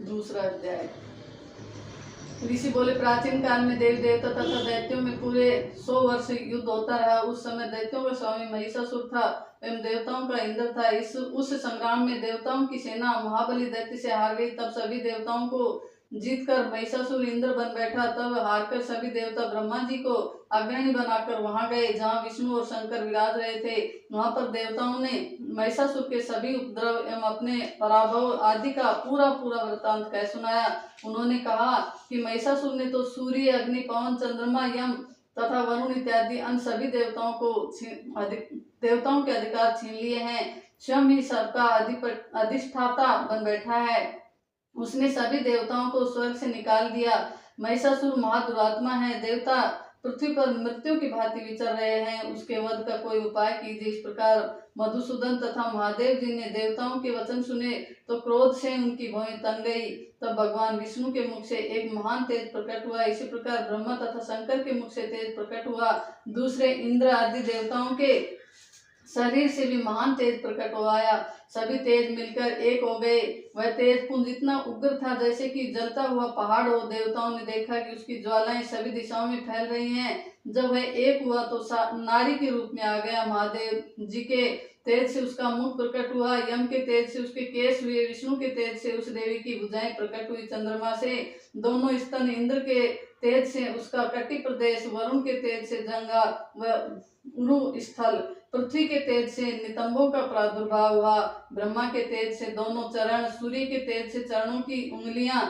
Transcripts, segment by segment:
दूसरा अध्याय। ऋषि बोले, प्राचीन काल में देवी देवता तथा दैत्यों में पूरे 100 वर्ष युद्ध होता रहा। उस समय दैत्यों का स्वामी महिषासुर था एवं देवताओं का इंद्र था। उस संग्राम में देवताओं की सेना महाबली दैत्य से हार गई। तब सभी देवताओं को जीतकर महिषासुर इंद्र बन बैठा। तब हारकर सभी देवता ब्रह्मा जी को अग्रणी बनाकर वहां गए जहां विष्णु और शंकर विराज रहे थे। वहां पर देवताओं ने महिषासुर के सभी उपद्रव एवं अपने पराभव आदि का पूरा पूरा वृतांत कह सुनाया। उन्होंने कहा कि महिषासुर ने तो सूर्य, अग्नि, पवन, चंद्रमा, यम तथा वरुण इत्यादि अन्य सभी देवताओं के अधिकार छीन लिए हैं। स्वयं ही सबका अधिष्ठाता बन बैठा है। उसने सभी देवताओं को स्वर्ग से निकाल दिया। महिषासुर महादुरात्मा है। देवता पृथ्वी पर मृत्यु की भांति विचर रहे हैं। उसके वध का कोई उपाय कीजिए। इस प्रकार मधुसूदन तथा महादेव जी ने देवताओं के वचन सुने तो क्रोध से उनकी भौहें तन गई। तब भगवान विष्णु के मुख से एक महान तेज प्रकट हुआ। इसी प्रकार ब्रह्मा तथा शंकर के मुख से तेज प्रकट हुआ। दूसरे इंद्र आदि देवताओं के शरीर से भी महान तेज प्रकट हो आया। सभी तेज मिलकर एक हो गए। वह तेज पुंज इतना उग्र था जैसे कि जलता हुआ पहाड़ हो। देवताओं ने देखा कि उसकी ज्वालाएं सभी दिशाओं में फैल रही हैं। जब वह एक हुआ तो नारी के रूप में आ गया। महादेव जी के तेज से उसका मुख प्रकट हुआ। यम के तेज से उसके केश हुए। विष्णु के तेज से उस देवी की भुजाएं प्रकट हुई। चंद्रमा से दोनों स्तन, इंद्र के तेज से उसका कटि प्रदेश, वरुण के तेज से जंगा व उरु स्थल, पृथ्वी के तेज से नितंबों का प्रादुर्भाव हुआ। ब्रह्मा के तेज से दोनों चरण, सूर्य के तेज से चरणों की उंगलियां,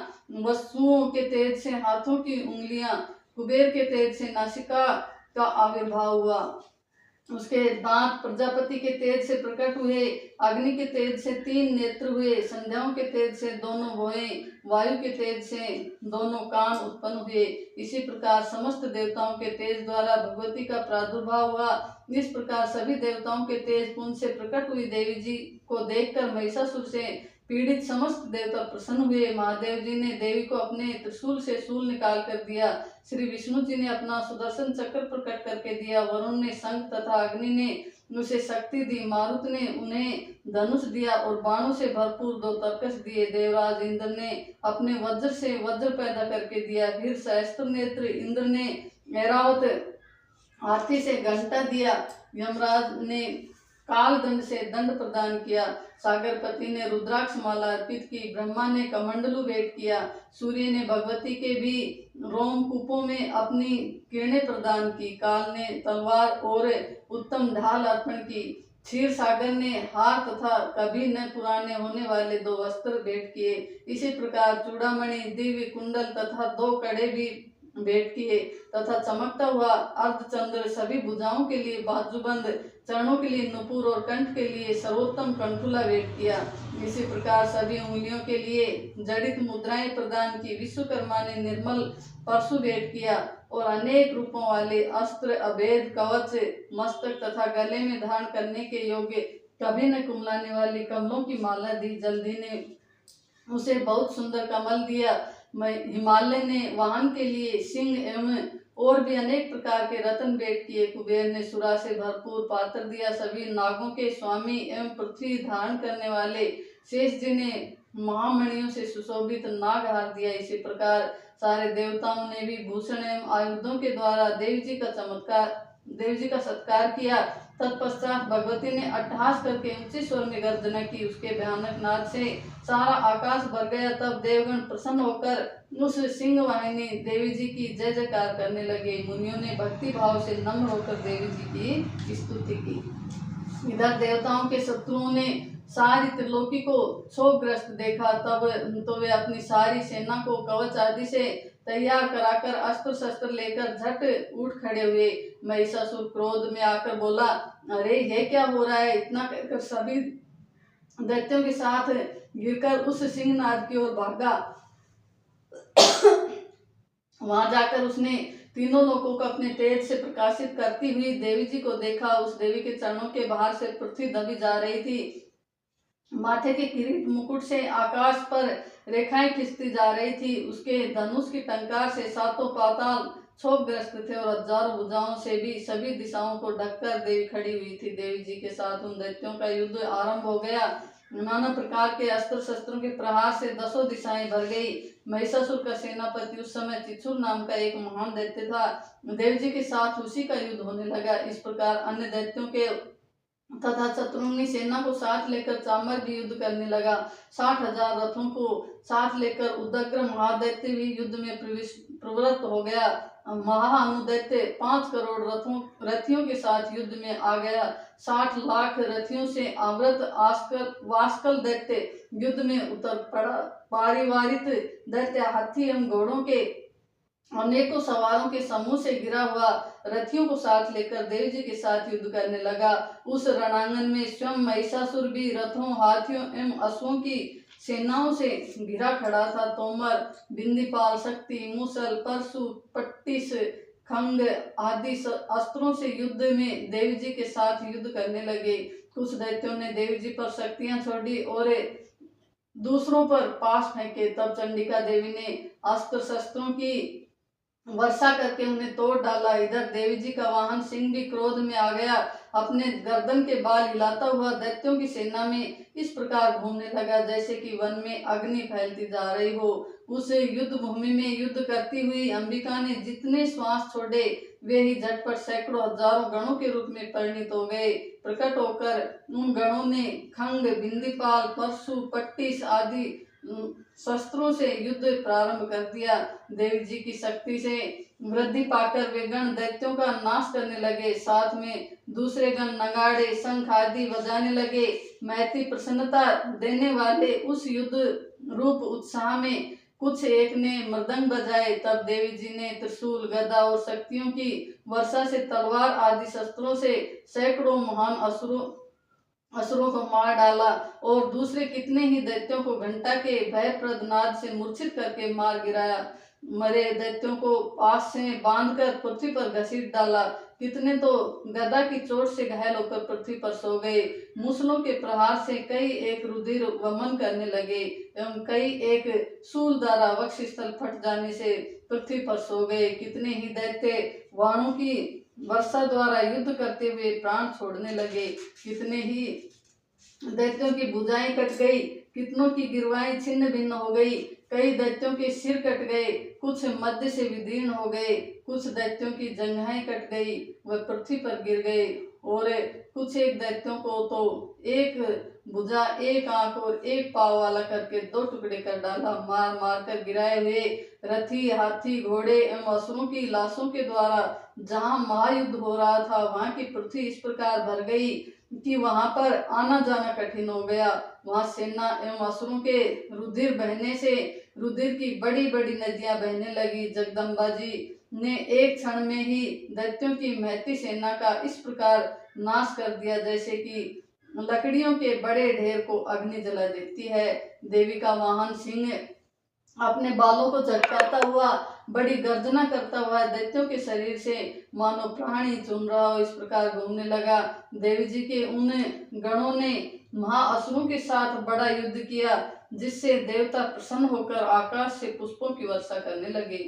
वसुओं के तेज से हाथों की उंगलियां, कुबेर के तेज से नासिका का आविर्भाव हुआ। उसके दांत प्रजापति के तेज से प्रकट हुए। अग्नि के तेज से 3 नेत्र हुए। संध्याओं के तेज से दोनों भौहें, वायु के तेज से दोनों कान उत्पन्न हुए। इसी प्रकार समस्त देवताओं के तेज द्वारा भगवती का प्रादुर्भाव हुआ। इस प्रकार सभी देवताओं के तेज पुंज से प्रकट हुई देवी जी को देखकर महिषासुर से पीड़ित समस्त देवता प्रसन्न हुए। महादेव जी ने देवी को अपने त्रिशूल से शूल निकाल कर दिया। श्री विष्णु जी ने अपना सुदर्शन चक्र प्रकट करके दिया। वरुण ने शंख तथा अग्नि ने उसे शक्ति दी। मारुत ने उन्हें धनुष दिया और बाणों से भरपूर 2 तरकश दिए। देवराज इंद्र ने अपने वज्र से वज्र पैदा करके दिया। फिर सहस्त्र नेत्र इंद्र ने ऐरावत हाथी से घंटा दिया। यमराज ने काल दंड से दंड प्रदान किया। सागरपति ने रुद्राक्ष माला अर्पित की। ब्रह्मा ने कमंडलू भेंट किया। सूर्य ने भगवती के भी रोमकूपों में अपनी किरणें प्रदान की। काल ने तलवार और उत्तम ढाल अर्पण की। क्षीर सागर ने हार तथा कभी न पुराने होने वाले 2 वस्त्र भेंट किए। इसी प्रकार चूड़ामणि, दिव्य कुंडल तथा 2 कड़े भी भेंट किए तथा चमकता हुआ अर्धचंद्र, सभी भुजाओं के लिए बाजूबंद, चरणों के लिए नुपुर और कंठ के लिए सर्वोत्तम कंठुला भेंट किया। इसी प्रकार सभी उंगलियों के लिए जड़ित मुद्राएं प्रदान की। विश्वकर्मा ने निर्मल परशु भेंट किया और अनेक रूपों वाले अस्त्र, अभेद कवच, मस्तक तथा गले में धारण करने के योग्य कभी न कुमलाने वाली कमलों की माला दी। जल्दी ने उसे बहुत सुंदर कमल दिया। हिमालय ने वाहन के लिए सिंह एवं और भी अनेक प्रकार के रत्न भेंट किए। कुबेर ने सुरा से भरपूर पात्र दिया। सभी नागों के स्वामी एवं पृथ्वी धारण करने वाले शेष जी ने महामणियों से सुशोभित नागहार दिया। इसी प्रकार सारे देवताओं ने भी भूषण एवं आयुधों के द्वारा देवी जी का सत्कार किया। तत्पश्चात भगवती ने अट्टहास करके ऊंचे स्वर में गर्जना की। उसके भयानक नाद से सारा आकाश भर गया। तब देवगण प्रसन्न होकर उस सिंह वाहिनी देवी जी की जय जयकार करने लगे। मुनियों ने भक्ति भाव से नम्र होकर देवी जी की स्तुति की। इधर देवताओं के शत्रुओं ने सारी त्रिलोकी को क्षोभग्रस्त देखा। तब तो वे अपनी सारी सेना को कवच आदि से तैयार कराकर अस्त्र शस्त्र लेकर झट उठ खड़े हुए। महिषासुर क्रोध में आकर बोला, अरे ये क्या हो रहा है? इतना कहकर सभी दैत्यों के साथ गिरकर उस सिंहनाद की ओर भागा। वहां जाकर उसने तीनों लोगों को अपने तेज से प्रकाशित करती हुई देवी जी को देखा। उस देवी के चरणों के बाहर से पृथ्वी दबी जा रही थी। माथे के किरीट मुकुट से आकाश पर रेखाएं खिंचती जा रही थी। उसके धनुष की टंकार से 7 पाताल क्षोभग्रस्त थे और हजारों भुजाओं से भी सभी दिशाओं को ढककर देवी खड़ी हुई थी। देवी जी के साथ उन दैत्यों का युद्ध आरंभ हो गया। नाना प्रकार के अस्त्र शस्त्रों के प्रहार से दसों दिशाएं भर गई। महिषासुर का सेनापति उस समय चित्सुर नाम का एक महान दैत्य था। देव जी के साथ उसी का युद्ध होने लगा। इस प्रकार अन्य दैत्यों के तथा शत्रुघ्न सेना को साथ लेकर चामर भी युद्ध करने लगा। 60,000 रथों को साथ लेकर उदग्र महादैत्य भी युद्ध में प्रवृत्त हो गया। महाअनुदैत्य 5 करोड़ रथियों के साथ युद्ध में आ गया। 60 लाख रथियों से आवृत वास्कल दैत्य युद्ध में उतर पड़ा। पारिवारित दैत्य हाथी एवं घोड़ों के अनेकों सवारों के समूह से घिरा हुआ रथियों को साथ लेकर देव जी के साथ युद्ध करने लगा। उस रणांगन में स्वयं महिषासुर भी रथों, हाथियों एवं अश्वों की सेनाओं से घिरा खड़ा था। तोमर, बिंदीपाल, शक्ति, मूसल, परशु, पट्टिस, खंग आदि अस्त्रों से युद्ध में देव जी के साथ युद्ध करने लगे। कुछ दैत्यों ने देव जी पर शक्तियां छोड़ी और दूसरों पर पास फेंके। तब चंडिका देवी ने अस्त्र शस्त्रों की वर्षा करके उन्हें तोड़ डाला। इधर देवी जी का वाहन सिंह भी क्रोध में आ गया। अपने गर्दन के बाल हिलाता हुआ दैत्यों की सेना में इस प्रकार घूमने लगा जैसे कि वन में अग्नि फैलती जा रही हो। उस युद्ध भूमि में युद्ध करती हुई अंबिका ने जितने श्वास छोड़े वे ही झटपट सैकड़ों हजारों गणों के रूप में परिणित हो गए। प्रकट होकर उन गणों ने खंग, बिंदीपाल, परशु, पट्टिस आदि शस्त्रों से युद्ध प्रारंभ कर दिया। देवी जी की शक्ति से वृद्धि पाकर वे गण दैत्यों का नाश करने लगे। साथ में दूसरे गण नगाड़े, शंख आदि बजाने लगे। मैत्री प्रसन्नता देने वाले उस युद्ध रूप उत्साह में कुछ एक ने मृदंग बजाए। तब देवी जी ने त्रिशूल, गदा और शक्तियों की वर्षा से तलवार आदि शस्त्रों से सैकड़ों महान असुरों को मार डाला और दूसरे कितने ही दैत्यों को घंटा के भयप्रद नाद से मूर्छित करके मार गिराया। मरे दैत्यों को पास से बांधकर पृथ्वी पर घसीट डाला। कितने तो गदा की चोट से घायल होकर पृथ्वी पर सो गए। मूसलों के प्रहार से कई एक रुधिर वमन करने लगे एवं कई एक शूल द्वारा वक्ष स्थल फट जाने से पृथ्वी पर सो गए। कितने ही दैत्य बाणों की वर्षा द्वारा युद्ध करते हुए प्राण छोड़ने लगे। कितने ही दैत्यों की भुजाएं कट गई, कितनों की गिरवाएं छिन्न भिन्न हो गई। कई दैत्यों के सिर कट गए, कुछ मध्य से विदीर्ण हो गए। कुछ दैत्यों की जंघाएं कट गई, वह पृथ्वी पर गिर गए। और कुछ एक दैत्यों को तो एक भुजा, एक आंख और एक पाव वाला करके 2 टुकड़े कर डाला। मार मार कर गिराए हुए रथी, हाथी, घोड़े एवं असुरों की लाशों के द्वारा जहाँ महायुद्ध हो रहा था वहां की पृथ्वी इस प्रकार भर गई कि वहां पर आना जाना कठिन हो गया। वहां सेना एवं असुरों के रुधिर बहने से रुधिर की बड़ी बड़ी नदियां बहने लगी। जगदम्बा जी ने एक क्षण में ही दैत्यों की महती सेना का इस प्रकार नाश कर दिया जैसे कि लकड़ियों के बड़े ढेर को अग्नि जला देती है। देवी का वाहन सिंह अपने बालों को झटकाता हुआ बड़ी गर्जना करता हुआ दैत्यों के शरीर से मानो प्राणी चुन रहा हो इस प्रकार घूमने लगा। देवी जी के उन गणों ने महाअसुरों के साथ बड़ा युद्ध किया जिससे देवता प्रसन्न होकर आकाश से पुष्पों की वर्षा करने लगे।